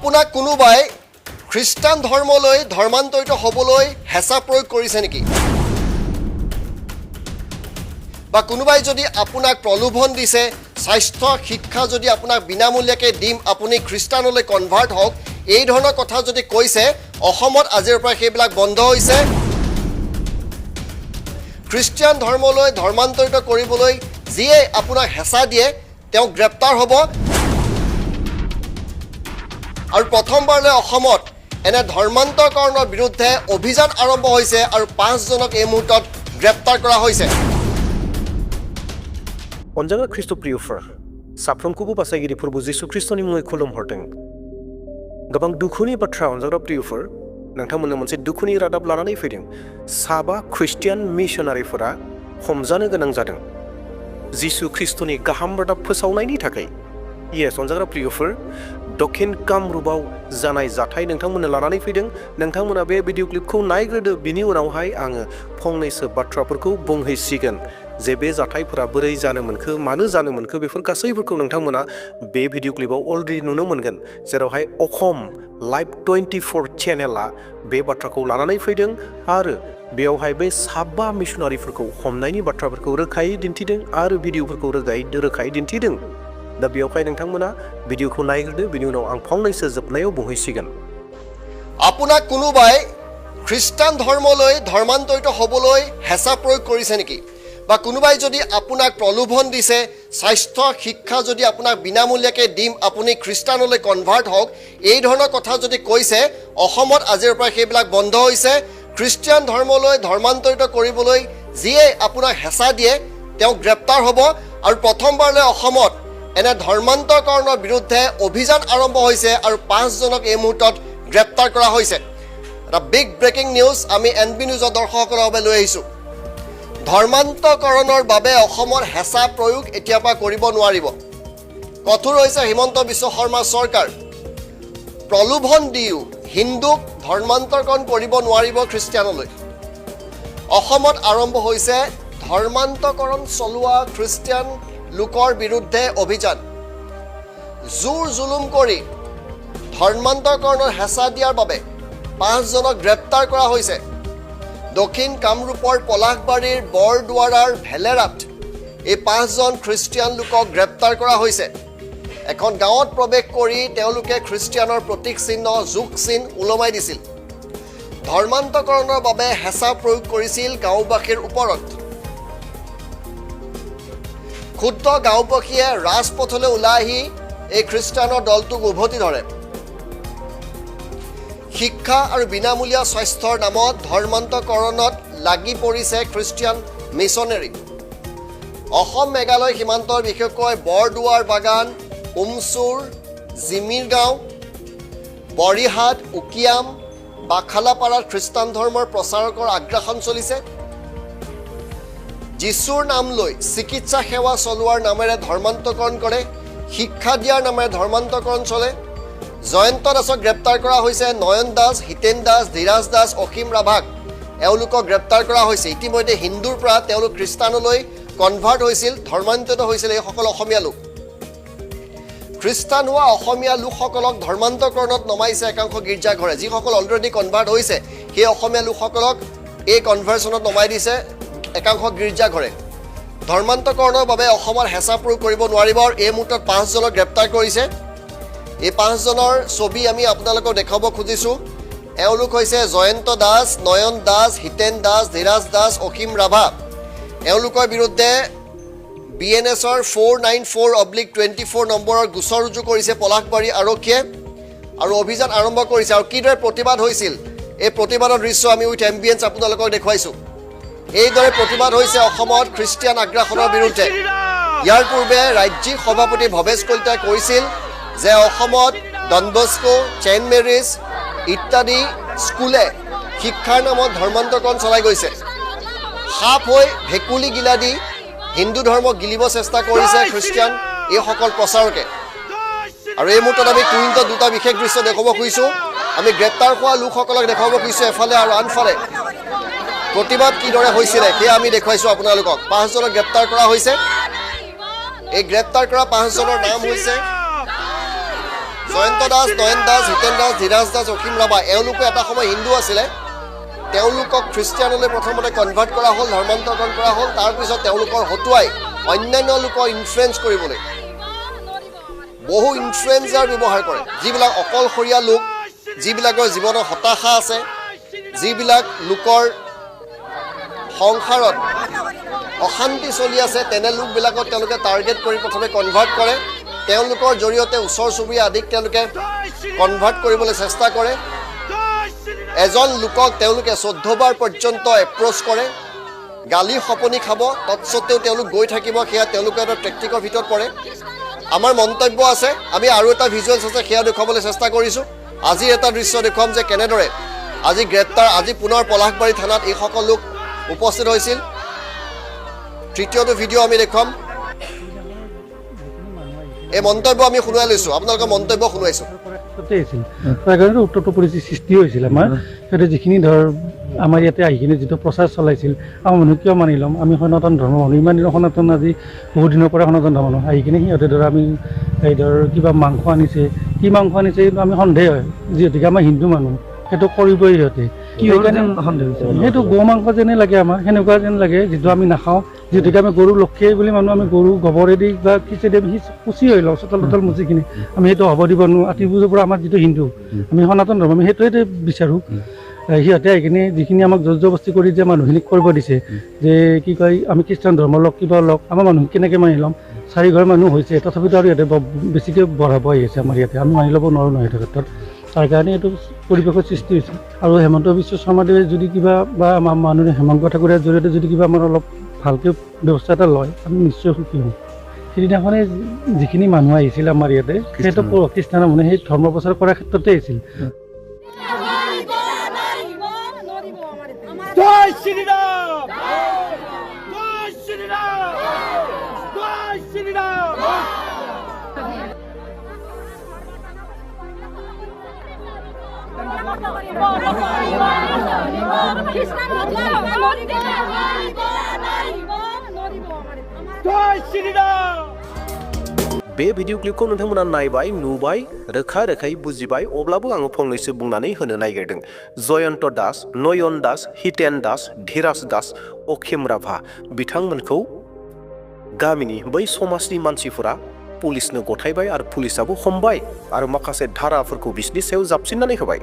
আপোনাক কোনোবাই খ্ৰীষ্টান ধৰ্মলৈ ধৰ্মান্তৰিত হ'বলৈ হেঁচা প্ৰয়োগ কৰিছে নেকি বা কোনোবাই যদি আপোনাক প্ৰলোভন দিছে স্বাস্থ্য শিক্ষা যদি আপোনাক বিনামূলীয়াকে দিম আপুনি খ্ৰীষ্টানলৈ কনভাৰ্ট হওক এই ধৰণৰ কথা যদি কৈছে অসমত আজিৰ পৰা সেইবিলাক বন্ধ হৈছে খ্ৰীষ্টিয়ান ধৰ্মলৈ ধৰ্মান্তৰিত কৰিবলৈ যিয়ে আপোনাক হেঁচা দিয়ে তেওঁ গ্ৰেপ্তাৰ হ'ব আৰু প্ৰথমবাৰলৈ অসমত এনে ধৰ্মান্তৰকৰণৰ বিৰুদ্ধে অভিযান আৰম্ভ হৈছে আৰু 5 জনক এই মুহূৰ্তত গ্ৰেপ্তাৰ কৰা হৈছে अनजागा ख्रिस्ट' प्रियफोर साफ्रोमखौबो बासायगिरिफोरबो जिसु ख्रिस्ट'नि मुङै खुलुमहरदों गोबां दुखुनि बाथ्रा अनजाग्रा प्रियफोर नोंथांमोननो मोनसे दुखुनि रादाब लानानै फैदों साबा ख्रिस्टियान मिशनारिफोरा हमजानो गोनां जादों जिसु ख्रिस्ट'नि गाहाम रादाब फोसावनायनि थाखाय येस अनजाग्रा प्रियफोर दक्षिण कामरुपाव जानाय जाथाय नोंथांमोननो लानानै फैदों नोंथांमोना बे भिडिअ क्लिपखौ नायग्रोदो बिनि उनावहाय आङो फंनैसो बाथ्राफोरखौ बुंहैसिगोन जे बे जाथायफोरा बोरै जानो मोनखो मानो जानो मोनखो बेफोर गासैफोरखौ नोंथांमोना बे भिडिअ क्लिपाव अलरेडि नुनो मोनगोन जेरावहाय अखम लाइभ 24 चेनेला बे बाथ्राखौ लानानै फैदों आरो बेयावहाय बे साबा मिशनारिफोरखौ हमनायनि बाथ्राफोरखौ रोखायै दिन्थिदों आरो भिडिअफोरखौ रोखायै दिन्थिदों दा बेयावहाय नोंथांमोना भिडिअखौ नायग्रोदो बिनि उनाव आं फंनैसो जोबनायाव बुंहैसिगोन আপোনাক কোনোবাই খ্ৰীষ্টান ধৰ্মলৈ ধৰ্মান্তৰিত হ'বলৈ হেঁচা প্ৰয়োগ কৰিছে নেকি বা কোনোবাই যদি আপোনাক প্ৰলোভন দিছে স্বাস্থ্য শিক্ষা যদি আপোনাক বিনামূলীয়াকে দিম আপুনি খ্ৰীষ্টানলৈ কনভাৰ্ট হওক এই ধৰণৰ কথা যদি কৈছে অসমত আজিৰ পৰা সেইবিলাক বন্ধ হৈছে খ্ৰীষ্টিয়ান ধৰ্মলৈ ধৰ্মান্তৰিত কৰিবলৈ যিয়ে আপোনাক হেঁচা দিয়ে তেওঁ গ্ৰেপ্তাৰ হ'ব আৰু প্ৰথমবাৰলৈ অসমত এনে ধৰ্মান্তৰকৰণৰ বিৰুদ্ধে অভিযান আৰম্ভ হৈছে আৰু 5 জনক এই মুহূৰ্তত গ্ৰেপ্তাৰ কৰা হৈছে এটা বিগ ব্ৰেকিং নিউজ আমি এনবি নিউজৰ দৰ্শকসকলৰ বাবে লৈ আহিছোঁ ধৰ্মান্তকৰণৰ বাবে অসমৰ হেঁচা প্ৰয়োগ এতিয়াৰ পৰা কৰিব নোৱাৰিব কঠোৰ হৈছে হিমন্ত বিশ্ব শৰ্মা চৰকাৰ প্ৰলোভন দিও হিন্দুক ধৰ্মান্তৰকৰণ কৰিব নোৱাৰিব খ্ৰীষ্টিয়ানলৈ অসমত আৰম্ভ হৈছে ধৰ্মান্তকৰণ চলোৱা খ্ৰীষ্টিয়ান লোকৰ বিৰুদ্ধে অভিযান জোৰ জুলুম কৰি ধৰ্মান্তৰকৰণৰ হেঁচা দিয়াৰ বাবে 5 জনক গ্ৰেপ্তাৰ কৰা হৈছে দক্ষিণ কামৰূপৰ পলাশবাৰীৰ বৰদুৱাৰাৰ ভেলেৰাত এই 5 জন খ্ৰীষ্টিয়ান লোকক গ্ৰেপ্তাৰ কৰা হৈছে এখন গাঁৱত প্ৰৱেশ কৰি তেওঁলোকে খ্ৰীষ্টিয়ানৰ প্ৰতীক চিহ্ন যোগ চিহ্ন উলমাই দিছিল ধৰ্মান্তকৰণৰ বাবে হেঁচা প্ৰয়োগ কৰিছিল গাঁওবাসীৰ ওপৰত ক্ষুদ্ৰ গাঁওবাসীয়ে ৰাজপথলৈ ওলাই আহি এই খ্ৰীষ্টিয়ানৰ দলটোক উভতি ধৰে শিক্ষা আৰু বিনামূলীয়া স্বাস্থ্যৰ নামত ধৰ্মান্তকৰণত লাগি পৰিছে খ্ৰীষ্টিয়ান মিছনেৰী অসম মেঘালয় সীমান্তৰ বিশেষকৈ বৰদুৱাৰ বাগান উমচুৰ জিমিৰ গাঁও বৰিহাট উকিয়াম বাখালাপাৰাত খ্ৰীষ্টান ধৰ্মৰ প্ৰচাৰকৰ আগ্ৰাসন চলিছে যীশুৰ নাম লৈ চিকিৎসা সেৱা চলোৱাৰ নামেৰে ধৰ্মান্তকৰণ কৰে শিক্ষা দিয়াৰ নামেৰে ধৰ্মান্তকৰণ চলে জয়ন্ত দাসক গ্ৰেপ্তাৰ কৰা হৈছে নয়ন দাস হিতেন দাস ধীৰাজ দাস অসীম ৰাভাক এওঁলোকক গ্ৰেপ্তাৰ কৰা হৈছে ইতিমধ্যে হিন্দুৰ পৰা তেওঁলোক খ্ৰীষ্টানলৈ কনভাৰ্ট হৈছিল ধৰ্মান্তৰিত হৈছিল এইসকল অসমীয়া লোক খ্ৰীষ্টান হোৱা অসমীয়া লোকসকলক ধৰ্মান্তকৰণত নমাইছে একাংশ গীৰ্জাঘৰে যিসকল অলৰেডি কনভাৰ্ট হৈছে সেই অসমীয়া লোকসকলক এই কনভাৰ্চনত নমাই দিছে একাংশ গীৰ্জাঘৰে ধৰ্মান্তকৰণৰ বাবে অসমৰ হেঁচা প্ৰয়োগ কৰিব নোৱাৰিব আৰু এই মুহূৰ্তত 5 জনক গ্ৰেপ্তাৰ কৰিছে এই 5 জনৰ ছবি আমি আপোনালোকক দেখাব খুজিছোঁ এওঁলোক হৈছে জয়ন্ত দাস নয়ন দাস হিতেন দাস ধীৰাজ দাস অসীম ৰাভা এওঁলোকৰ বিৰুদ্ধে BNSৰ 494/24 নম্বৰৰ গোচৰ ৰুজু কৰিছে পলাশবাৰী আৰক্ষীয়ে আৰু অভিযান আৰম্ভ কৰিছে আৰু কিদৰে প্ৰতিবাদ হৈছিল এই প্ৰতিবাদৰ দৃশ্য আমি উইথ এম্বিয়েন্স আপোনালোকক দেখুৱাইছোঁ এইদৰে প্ৰতিবাদ হৈছে অসমত খ্ৰীষ্টিয়ান আগ্ৰাসনৰ বিৰুদ্ধে ইয়াৰ পূৰ্বে ৰাজ্যিক সভাপতি ভৱেশ কলিতাই কৈছিল যে অসমত ডনবস্কো চেইণ্ট মেৰিজ ইত্যাদি স্কুলে শিক্ষাৰ নামত ধৰ্মান্তকৰণ চলাই গৈছে সাপ হৈ ভেকুলি গিলা দি হিন্দু ধৰ্মক গিলিব চেষ্টা কৰিছে খ্ৰীষ্টিয়ান এইসকল প্ৰচাৰকে আৰু এই মুহূৰ্তত আমি টুইণ্টত দুটা বিশেষ দৃশ্য দেখাব খুজিছোঁ আমি গ্ৰেপ্তাৰ হোৱা লোকসকলক দেখাব খুজিছোঁ এফালে আৰু আনফালে প্ৰতিবাদ কিদৰে হৈছিলে সেয়া আমি দেখুৱাইছোঁ আপোনালোকক 5 জনক গ্ৰেপ্তাৰ কৰা হৈছে এই গ্ৰেপ্তাৰ কৰা 5 জনৰ নাম হৈছে জয়ন্ত দাস, নয়ন দাস, হিতেন দাস, ধীৰাজ দাস, অসীম ৰাভা এওঁলোকো এটা সময় হিন্দু আছিলে। তেওঁলোকক খ্ৰীষ্টিয়ানলৈ প্ৰথমতে কনভাৰ্ট কৰা হ'ল, ধৰ্মান্তৰকৰণ কৰা হ'ল। তাৰপিছত তেওঁলোকৰ হতুৱাই অন্যান্য লোকৰ ইনফ্লুৱেঞ্চ কৰিবলৈ বহু ইনফ্লুৱেঞ্জাৰ ব্যৱহাৰ কৰে, যিবিলাক অকলশৰীয়া লোক, যিবিলাকৰ জীৱনত হতাশা আছে, যিবিলাক লোকৰ সংসাৰত অশান্তি চলি আছে, তেনে লোকবিলাকক তেওঁলোকে টাৰ্গেট কৰি প্ৰথমে কনভাৰ্ট কৰে। তেওঁলোকৰ জৰিয়তে ওচৰ চুবুৰীয়া আদিক তেওঁলোকে কনভাৰ্ট কৰিবলৈ চেষ্টা কৰে। এজন লোকক তেওঁলোকে 14 বাৰ পৰ্যন্ত এপ্ৰ'চ কৰে, গালি সপনি খাব, তৎসত্বেও তেওঁলোক গৈ থাকিব। সেয়া তেওঁলোকৰ এটা টেকটিকৰ ভিতৰত পৰে। আমাৰ মন্তব্য আছে, আমি আৰু এটা ভিজুৱেলছ আছে, সেয়া দেখুৱাবলৈ চেষ্টা কৰিছোঁ। আজিৰ এটা দৃশ্য দেখুৱাম যে কেনেদৰে আজি গ্ৰেপ্তাৰ, আজি পুনৰ পলাশবাৰী থানাত এইসকল লোক উপস্থিত হৈছিল। তৃতীয়টো ভিডিঅ' আমি দেখুৱাম। এই মন্তব্য আমি শুনাই লৈছোঁ, আপোনালোকৰ মন্তব্য শুনাইছোঁ। তাৰ কাৰণে উত্তপ্ত পৰিস্থিতিৰ সৃষ্টি হৈছিল আমাৰ। সিহঁতে যিখিনি ধৰ আমাৰ ইয়াতে আহি কিনে যিটো প্ৰচাৰ চলাইছিল, আমাৰ মানুহ কিয় মানি ল'ম, আমি সনাতন ধৰ্ম মানুহ, ইমান দিনৰ সনাতন, আজি বহুত দিনৰ পৰা সনাতন ধৰ্ম মানুহ। আহি কিনে সিহঁতে ধৰ আমি এই ধৰ কিবা মাংস আনিছে, কি মাংস আনিছে কিন্তু আমি সন্দেহ হয়, যিহেতুকে আমাৰ হিন্দু মানুহ, সেইটো কৰিবই সিহঁতে। সেইটো গৌ মাংস যেনে লাগে আমাৰ, সেনেকুৱা যেন লাগে, যিটো আমি নাখাওঁ। যিহেতুকে আমি গৰু লক্ষীয়ে বুলি মানুহ, আমি গৰু গোবৰেদি বা খিচেদি আমি কুচি হৈ লওঁ, চোতাল তোতাল মুচি কিনে। আমি সেইটো হ'ব দিব নোৱাৰোঁ। আতিপুজৰ পৰা আমাৰ যিটো হিন্দু, আমি সনাতন ধৰ্ম, আমি সেইটোৱে বিচাৰোঁ। সিহঁতে আহি কিনে যিখিনি আমাক জোৰ জবস্তি কৰি যে মানুহখিনিক কৰিব দিছে, যে কি কয় আমি খ্ৰীষ্টান ধৰ্ম লওক, কিবা লওক, আমাৰ মানুহ কেনেকৈ মানি ল'ম? 4 ঘৰ মানুহ হৈছে, তথাপিতো আৰু ইহঁতে বেছিকৈ বঢ়াব আহি আছে আমাৰ ইয়াতে। আমি মানি ল'ব নোৱাৰোঁ নহয় সেইটো ক্ষেত্ৰত। তাৰ কাৰণে এইটো পৰিৱেশৰ সৃষ্টি হৈছে। আৰু হেমন্ত বিশ্ব শৰ্মাদেৱে যদি কিবা বা আমাৰ মানুহে হেমন্ত ঠাকুৰৰ জৰিয়তে যদি কিবা আমাৰ অলপ ভালকৈ ব্যৱস্থা এটা লয়, আমি নিশ্চয় সুখী হ'ম। সেইদিনাখনে যিখিনি মানুহ আহিছিল আমাৰ ইয়াতে, সেইটো খ্ৰীষ্টানৰ মানুহে সেই ধৰ্ম প্ৰচাৰ কৰাৰ ক্ষেত্ৰতে আহিছিল। জয় শ্রীরাম, জয় শ্রীরাম, জয় শ্রীরাম। জয় শ্রীরাম। बे भिडिअ क्लिपखौ नोंथांमोना नायबाय, नुबाय, रोखा रोखायै बुजिबाय। अब्लाबो आङो फंनैसो बुंनानै होनो नागिरदों। जयন্ত दास, नयन दास, हितेन दास, धीराज दास, अखिम राभा बिथांमोनखौ गामिनि बै समाजनि मानसिफोरा पुलिसनो गथायबाय आरो पुलिसाबो हमबाय आरो माखासे धाराफोरखौ बिसोरनि सायाव जाबसिननानै होबाय।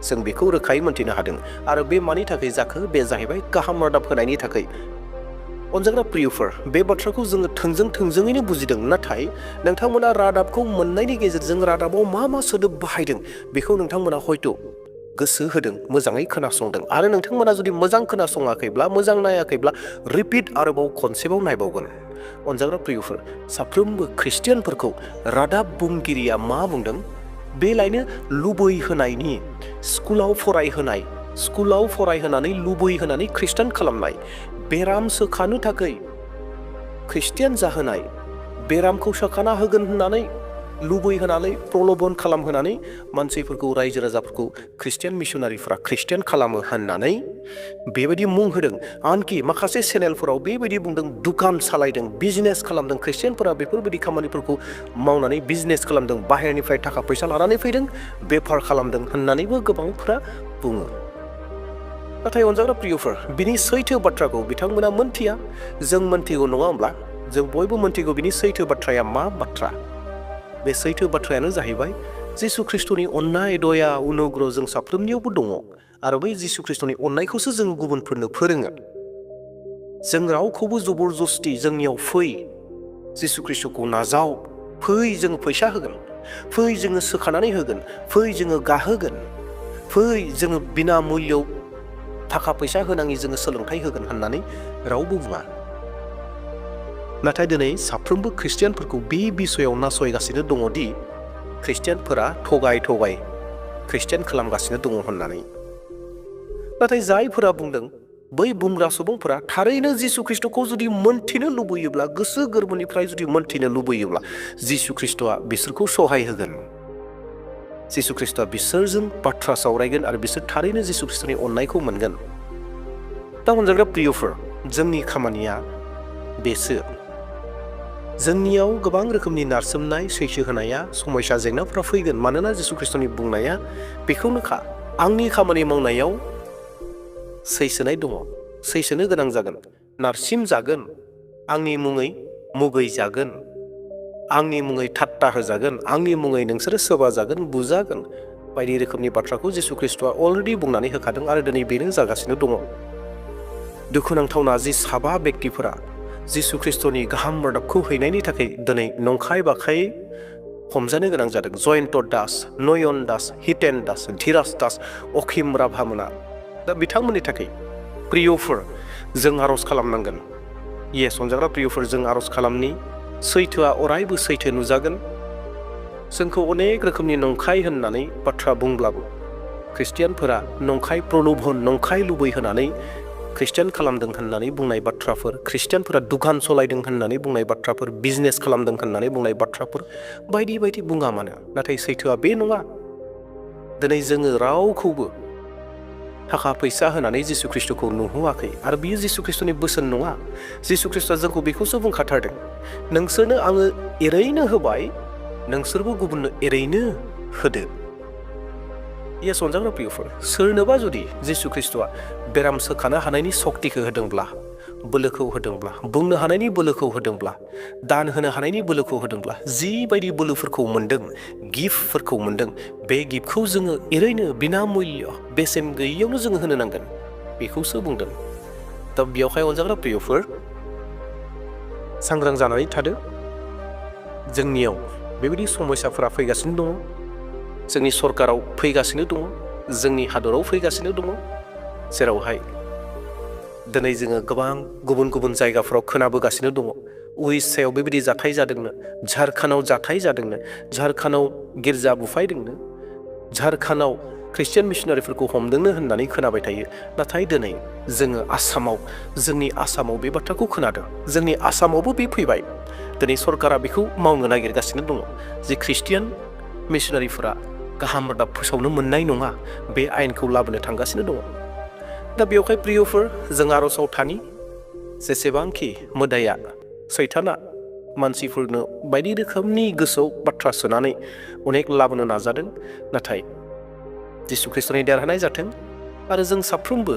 जों बेखौ रोखायै मोन्थिनो हादों। आरो बे मानि थाखाय जाखो? बे जाहैबाय गाहाम रादाब होनायनि थाखाय। अनजाग्रा प्रियफोर, बे बाथ्राखौ जोङो थोंजोङैनो बुजिदों। नाथाय नोंथांमोना रादाबखौ मोननायनि गेजेरजों रादाबाव मा मा सोदोब बाहायदों बेखौ नोंथांमोना हयथ' गोसो होदों, मोजाङै खोनासंदों। आरो नोंथांमोना जुदि मोजां खोनासङाखैब्ला, मोजां नायाखैब्ला रिपिट आरोबाव खनसेबाव नायबावगोन। अनजाग्रा प्रियफोर, साफ्रोमबो ख्रिस्टियानफोरखौ रादाब बुंगिरिया मा बुंदों? बे लायनो लुबैहोनायनि, स्कुलाव फरायहोनानै लुबैहोनानै ख्रिस्टान खालामनाय, बेराम सोखानो थाखाय ख्रिस्टियान जाहोनाय, बेरामखौ सोखाना होगोन होननानै लुबैहोनानै प्रलबन खालामहोनानै मानसिफोरखौ, रायजो राजाफोरखौ ख्रिस्टियान मिशनारिफोरा ख्रिस्टियान खालामो होननानै बेबायदि मुं होदों। आनखि माखासे चेनेलफोराव बेबायदि बुंदों, दुखान सालायदों, बिजनेस खालामदों, ख्रिस्टियानफोरा बेफोरबायदि खामानिफोरखौ मावनानै बिजनेस खालामदों, बाहेरनिफ्राय थाखा फैसा लानानै फैदों, बेफार खालामदों होननानैबो गोबांफोरा बुङो। नाथाय अनजाग्रा प्रियफोर, बिनि सैथो बाथ्राखौ बिथांमोना मोनथिया। जों मोनथिगौ नङा होमब्ला? जों बयबो मोनथिगौ बिनि सैथो बाथ्राया मा बाथ्रा। बे सैथो बाथ्रायानो जाहैबाय जिसु ख्रिस्ट'नि अननाय, दया, अनुग्रह जों साफ्रोमनियावबो दङ। आरो बै जिसु ख्रिस्ट'नि अननायखौसो जों गुबुनफोरनो फोरोङो। जों रावखौबो जबरजस्ति जोंनियाव फै, जिसु ख्रिस्ट'खौ नाजाव, फै जों फैसा होगोन, फै जोङो सोखानानै होगोन, फै जोङो गाहोगोन, फै जोङो बिना मुल्यआव थाखा फैसा होनाङि जोङो सोलोंथाइ होगोन होननानै रावबो बुङा। नाथाय दिनै साफ्रोमबो ख्रिस्टियानफोरखौ बे बिसयाव नासयगासिनो दङ दि ख्रिस्टियानफोरा थगाय ख्रिस्टियान खालामगासिनो दङ होननानै। नाथाय जायफोरा बुंदों, बै बुंग्रा सुबुंफोरा थारैनो जिसु ख्रिस्ट'खौ जुदि मोनथिनो लुबैयोब्ला, गोसो गोरबोनिफ्राय जुदि मोनथिनो लुबैयोब्ला, जिसु ख्रिस्ट'आ बिसोरखौ सहाय होगोन। जिसु ख्रिस्ट'आ बिसोरजों बाथ्रा सावरायगोन आरो बिसोर थारैनो जिसु ख्रिस्ट'नि अननायखौ मोनगोन। दा अनजाग्रा प्रियफोर, जोंनि खामानिया बेसो। जोंनियाव गोबां रोखोमनि नारसोमनाय सैसो होनाया समयसा जेंनाफोरा फैगोन मानोना जिसु ख्रिस्टनि बुंनाया बेखौनोखा आंनि खामानि मावनायाव सैसोनाय दङ सैसोनो गोनां जागोन नारसिम जागोन आंनि मुङै मुगै जागोन आंनि मुङै ठाट्टा होजागोन आंनि मुङै नोंसोरो सोबा जागोन बुजागोन बायदि रोखोमनि बाथ्राखौ जिसु ख्रिस्टआ अलरेडि बुंनानै होखादों आरो दिनै बेनो जागासिनो दङ दुखुनांथावना जि साबा बेक्तिफोरा जिसु ख्रिस्टनि गाहाम रादाबखौ हैनायनि थाखाय दिनै नंखाय बाखाय हमजानो गोनां जादों जयन्त दास नयन दास हितेन दास धीराज दास अखिम राभामोना दा बिथांमोननि थाखाय प्रियफोर जों आरज खालामनांगोन येस अनजाग्रा प्रियफोर जों आरज खालामनि सैथोआ अरायबो सैथो नुजागोन जोंखौ अनेक रोखोमनि नंखाय होननानै बाथ्रा बुंब्लाबो ख्रिस्टियानफोरा नंखाय प्रलोभन नंखाय लुबै होनानै ख्रिस्टियान खालामदों होननानै बुंनाय बाथ्राफोर ख्रिस्टियानफोरा दुखान सलायदों होननानै बुंनाय बाथ्राफोर बिजनेस खालामदों होननानै बुंनाय बाथ्राफोर बायदि बायदि बुङा मानो नाथाय सैथोआ बे नङा दिनै जोङो रावखौबो थाखा फैसा होनानै जिसु ख्रिस्टखौ नुहोवाखै आरो बियो जिसु ख्रिस्टनि बोसोन नङा जिसु ख्रिस्टआ जोंखौ बेखौसो बुंखाथारदों नोंसोरनो आङो एरैनो होबाय नोंसोरबो गुबुननो एरैनो होदो येस अनजाग्रा प्रियफोर सोरनोबा जुदि जिसु ख्रिस्टआ बेराम सोखानो हानायनि सक्तिखौ होदोंब्ला बोलोखौ होदोंब्ला बुंनो हानायनि बोलोखौ होदोंब्ला दान होनो हानायनि बोलोखौ होदोंब्ला जिबायदि बोलोफोरखौ मोन्दों गिफ्टफोरखौ मोन्दों बे गिफ्टखौ जोङो एरैनो बिना मुल्य बेसेन गैयियावनो जोङो होनो नांगोन बेखौसो बुंदों दा बेयावहाय अनजाग्रा प्रियफोर सांग्रां जानानै थादो जोंनियाव बेबायदि समयसाफोरा फैगासिनो दङ जोंनि सरकाराव फैगासिनो दङ जोंनि हादराव फैगासिनो दङ जेरावहाय दिनै जोङो गोबां गुबुन गुबुन जायगाफोराव खोनाबोगासिनो दङ उड़िष्यायाव बेबायदि जाथाय जादोंनो झारखन्डआव जाथाय जादोंनो झारखन्डआव गिर्जा बुफायदोंनो झारखन्डआव ख्रिस्टियान मिशनारिफोरखौ हमदोंनो होननानै खोनाबाय थायो नाथाय दिनै जोङो आसामाव जोंनि आसामाव बे बाथ्राखौ खोनादों जोंनि आसामावबो बे फैबाय दिनै सरकारा बेखौ मावनो नागिरगासिनो दङ जे ख्रिस्टियान मिशनारिफोरा गाहाम रादाब फोसावनो मोननाय नङा बे आयेनखौ लाबोनो थांगासिनो दङ दा बेवहाय प्रियफोर जों आरजआव थानि जेसेबांखि मोदाया सैताना मानसिफोरनो बायदि रोखोमनि गोसोआव बाथ्रा सोनानै अनेक लाबोनो नाजादों नाथाय जिसु ख्रिस्टनि देरहानाय जाथों आरो जों साफ्रोमबो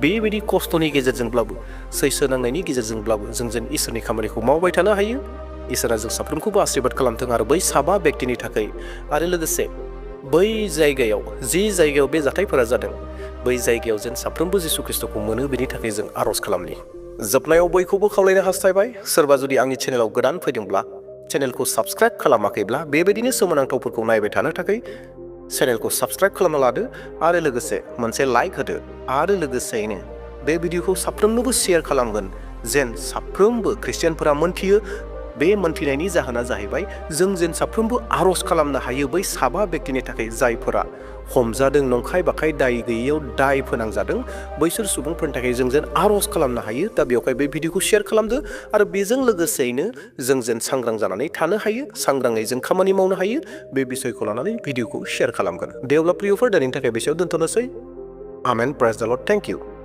बेबायदि खस्थ'नि गेजेरजोंब्लाबो सैसो नांनायनि गेजेरजोंब्लाबो जों जेन इसोरनि खामानिखौ मावबाय थानो हायो इसोरा जों साफ्रोमखौबो आशीर्बाद खालामथों आरो बै साबा बेक्तिनि थाखाय आरो लोगोसे बै जायगायाव जि जायगायाव बे जाथायफोरा जादों बै जायगायाव जेन साफ्रोमबो जिसु ख्रिस्टखौ मोनो बेनि थाखाय जों आरज खालामनि जोबनायाव बयखौबो खावलायनो हास्थायबाय सोरबा जुदि आंनि चेनेलाव गोदान फैदोंब्ला चेनेलखौ साबस्क्राइब खालामाखैब्ला बेबायदिनो सोमोनांथावफोरखौ नायबाय थानो थाखाय चेनेलखौ साबस्क्राइब खालामना लादो आरो लोगोसे मोनसे लाइक होदो आरो लोगोसेयैनो बे भिडिअखौ साफ्रोमनोबो शेयार खालामगोन जेन साफ्रोमबो ख्रिस्टियानफोरा मोनथियो बे मोनथिनायनि जाहोना जाहैबाय जों जेन साफ्रोमबो आरज खालामनो हायो बै साबा बेक्तिनि थाखाय जायफोरा हमजादों नंखाय बाखाय दाय गैयैयाव दाय फोनांजादों बैसोर सुबुंफोरनि थाखाय जों जेन आरज खालामनो हायो दा बेवहाय बे भिडिअखौ शेयार खालामदो आरो बेजों लोगोसेयैनो जों जेन सांग्रां जानानै थानो हायो सांग्राङै जों खामानि मावनो हायो बे बिषयखौ लानानै भिडिअखौ शेयार खालामगोन दे अब्ला प्रियफोर दिनैनि थाखाय बेसेयाव दोनथ'नोसै आमेन प्रेज द लर्ड थेंक इउ